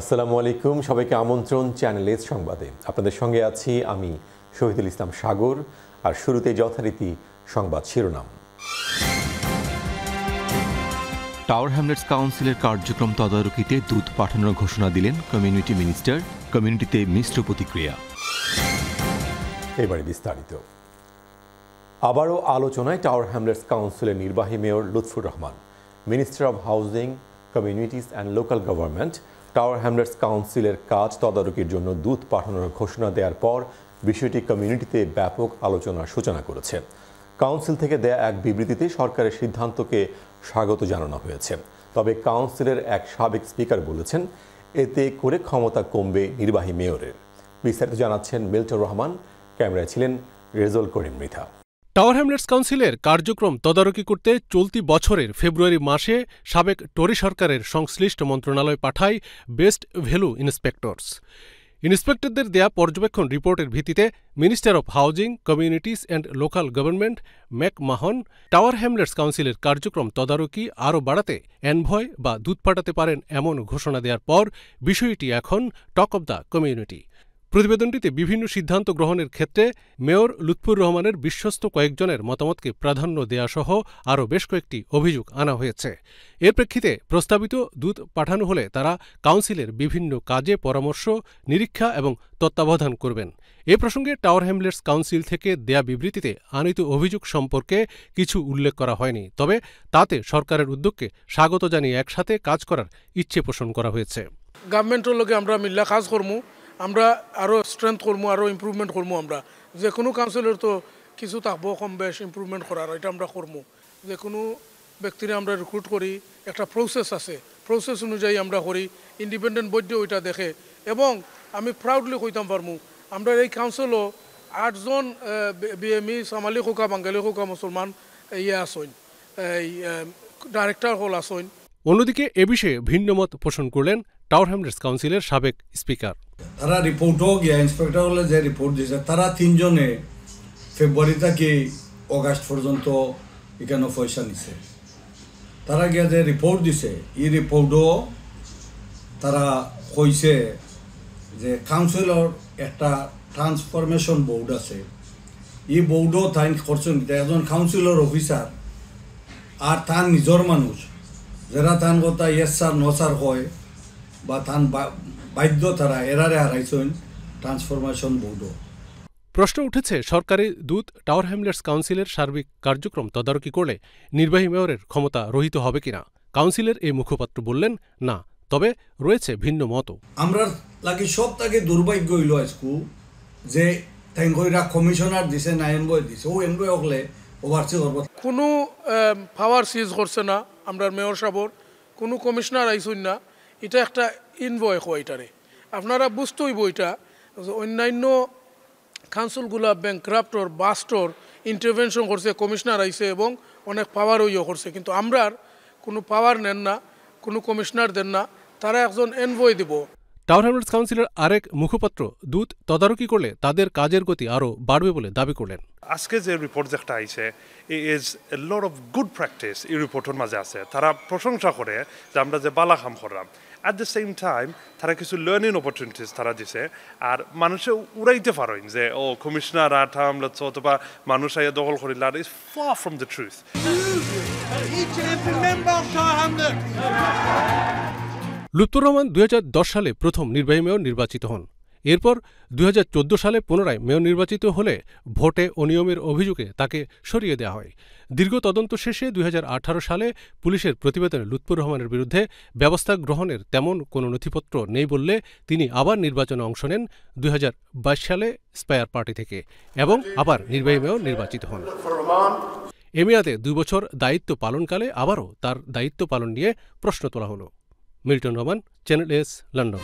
আসসালামু আলাইকুম, সবাইকে আমন্ত্রণ চ্যানেল এস সংবাদে। আপনাদের সঙ্গে আছি আমি শহীদুল ইসলাম সাগর। আর শুরুতে যথারীতি সংবাদ শিরোনাম। টাওয়ার হ্যামলেটস কাউন্সিলের কার্যক্রম তদারকিতে দূত পাঠানোর ঘোষণা দিলেন কমিউনিটি মিনিস্টার। কমিউনিটিতে মিশ্র প্রতিক্রিয়া। এবারে বিস্তারিত। আবারও আলোচনায় টাওয়ার হ্যামলেটস কাউন্সিলের নির্বাহী mayor Lutfur Rahman. Minister of housing, communities and local government tower Hamlets কাউন্সিলের কাজ তদারকির জন্য দূত পাঠানোর ঘোষণা দেওয়ার পর বিষয়টি কমিউনিটিতে ব্যাপক আলোচনার সূচনা করেছে। কাউন্সিল থেকে দেয়া এক বিবৃতিতে সরকারের সিদ্ধান্তকে স্বাগত জানানো হয়েছে। তবে কাউন্সিলের এক সাবেক স্পিকার বলেছেন, এতে করে ক্ষমতা কমবে নির্বাহী মেয়রের। বিস্তারিত জানাচ্ছেন মিল্টন রহমান, ক্যামেরায় ছিলেন রেজল করিম মৃধা। টাওয়ার হ্যামলেটস কাউন্সিলের কার্যক্রম তদারকি করতে চলতি বছরের ফেব্রুয়ারি মাসে সাবেক টরি সরকারের সংশ্লিষ্ট মন্ত্রণালয় পাঠায় বেস্ট ভ্যালু ইন্সপেক্টরস। ইন্সপেক্টরদের দেয়া পর্যবেক্ষণ রিপোর্টের ভিত্তিতে minister of housing, communities and local government McMahon Tower Hamlets কাউন্সিলের কার্যক্রম তদারকি আরও বাড়াতে এনভয় বা দূত পাঠাতে পারেন এমন ঘোষণা দেওয়ার পর বিষয়টি এখন টক অব দ্য কমিউনিটি। প্রতিবেদনটিতে বিভিন্ন সিদ্ধান্ত গ্রহণের ক্ষেত্রে মেয়র লুৎফুর রহমানের বিশ্বস্ত কয়েকজনের মতামতকে প্রাধান্য দেয়াসহ আরও বেশ কয়েকটি অভিযোগ আনা হয়েছে। এর প্রেক্ষিতে প্রস্তাবিত দূত পাঠানো হলে তারা কাউন্সিলের বিভিন্ন কাজে পরামর্শ, নিরীক্ষা এবং তত্ত্বাবধান করবেন। এ প্রসঙ্গে টাওয়ার হ্যামলেটস কাউন্সিল থেকে দেয়া বিবৃতিতে আনিত অভিযোগ সম্পর্কে কিছু উল্লেখ করা হয়নি, তবে তাতে সরকারের উদ্যোগকে স্বাগত জানিয়ে একসাথে কাজ করার ইচ্ছে পোষণ করা হয়েছে। গভর্নমেন্টের লগে আমরা মিল্লা কাজ করবো, আমরা আরও স্ট্রেংথ করবো, আরও ইম্প্রুভমেন্ট করবো। আমরা যে কোনো কাউন্সিলের তো কিছু থাকবো কম বেশ ইম্প্রুভমেন্ট করার, এটা আমরা করবো। যে কোনো ব্যক্তিরা আমরা রিক্রুট করি, একটা প্রসেস আছে, প্রসেস অনুযায়ী আমরা করি, ইন্ডিপেন্ডেন্ট বৈদ্য ওইটা দেখে। এবং আমি প্রাউডলি কইতাম পারমু, আমরা এই কাউন্সিলও 8 জন বিএমই, সামালি হোকা, বাঙালি হোকা, মুসলমান আসইন, এই ডাইরেক্টর হল আসইন। অন্যদিকে এ বিষয়ে ভিন্নমত পোষণ করলেন টাওয়ার হ্যামলেটস কাউন্সিলের সাবেক স্পিকার। তারা রিপোর্টও গিয়া ইন্সপেক্টর হলে যে রিপোর্ট দিয়েছে, তারা 3 জনে ফেব্রুয়ারি থেকে অগাস্ট পর্যন্ত এখানে পয়সা নিছে। তারা গিয়া যে রিপোর্ট দিছে, এই রিপোর্টও তারা কইছে যে কাউন্সিলর একটা ট্রান্সফরমেশন বোর্ড আছে, এই বোর্ডও তাই করছেন একজন কাউন্সিলর অফিসার আর তার নিজের মানুষ, যারা তান কথা ইয়েস স্যার নো স্যার হয় বা তান বাধ্য তারা এরারে হারাইছেন ট্রান্সফরমেশন বোর্ডও। প্রশ্ন উঠেছে, সরকারি দূত টাওয়ার হ্যামলেটস কাউন্সিলের সার্বিক কার্যক্রম তদারকি করলে নির্বাহী মেয়রের ক্ষমতা রহিত হবে কিনা। কাউন্সিলের এই মুখপাত্র বললেন, না, তবে রয়েছে ভিন্ন মত। আমরা লাগি সব থেকে দুর্ভাগ্য হইল আজকু যে তেঙ্গইরা কমিশনার দিছে না এনবয় দিছে, ও এনবয় হলে ওভারসি করব। কোনো পাওয়ার সিজ করছে না আমরা মেয়র সাহেবর, কোনো কমিশনার আইসুন না, এটা একটা ইনভয় হয়। এটারে আপনারা বুঝতে হইব, এটা অন্যান্য কাউন্সিলগুলা ব্যাংক্রাফ্টর বাস্টর ইন্টারভেনশন করছে, কমিশনার আইছে এবং অনেক পাওয়ারও করছে, কিন্তু আমরা কোনো পাওয়ার নেন না, কোনো কমিশনার দেন না, তারা একজন এনভয় দিব। টাওয়ার হ্যামলেটস কাউন্সিলের আরেক মুখপাত্র দূত তদারকি করলে তাদের কাজের গতি আরও বাড়বে বলে দাবি করলেন। আজকে যে রিপোর্ট যেটা আইছে, is a lot of good practice এই রিপোর্টের মাঝে আছে। তারা প্রশংসা করে যে আমরা যে বালা কাম করলাম, অ্যাট দ্য সেম টাইম তারা কিছু লার্নিং অপরচুনিটিস তারা দিছে। আর মানুষে উড়াইতে পারেন যে ও কমিশনার আর টামলেটস অথবা মানুষ আইয়া দখল করিল, আর is far from the truth. Lutfur Rahman 2010 সালে প্রথম নির্বাহী মেয়র নির্বাচিত হন। এরপর 2014 সালে পুনরায় মেয়র নির্বাচিত হলে ভোটে অনিয়মের অভিযোগে তাকে সরিয়ে দেওয়া হয়। দীর্ঘ তদন্ত শেষে 2018 সালে পুলিশের প্রতিবেদনে লুৎফুর রহমানের বিরুদ্ধে ব্যবস্থা গ্রহণের তেমন কোনো নথিপত্র নেই বললে তিনি আবার নির্বাচনে অংশ নেন 2022 সালে স্পায়ার পার্টি থেকে এবং আবার নির্বাহী মেয়র নির্বাচিত হন। এ মেয়াদে 2 বছর দায়িত্ব পালনকালে আবারও তার দায়িত্ব পালন নিয়ে প্রশ্ন তোলা হলো। Milton Rahman, channel S, London.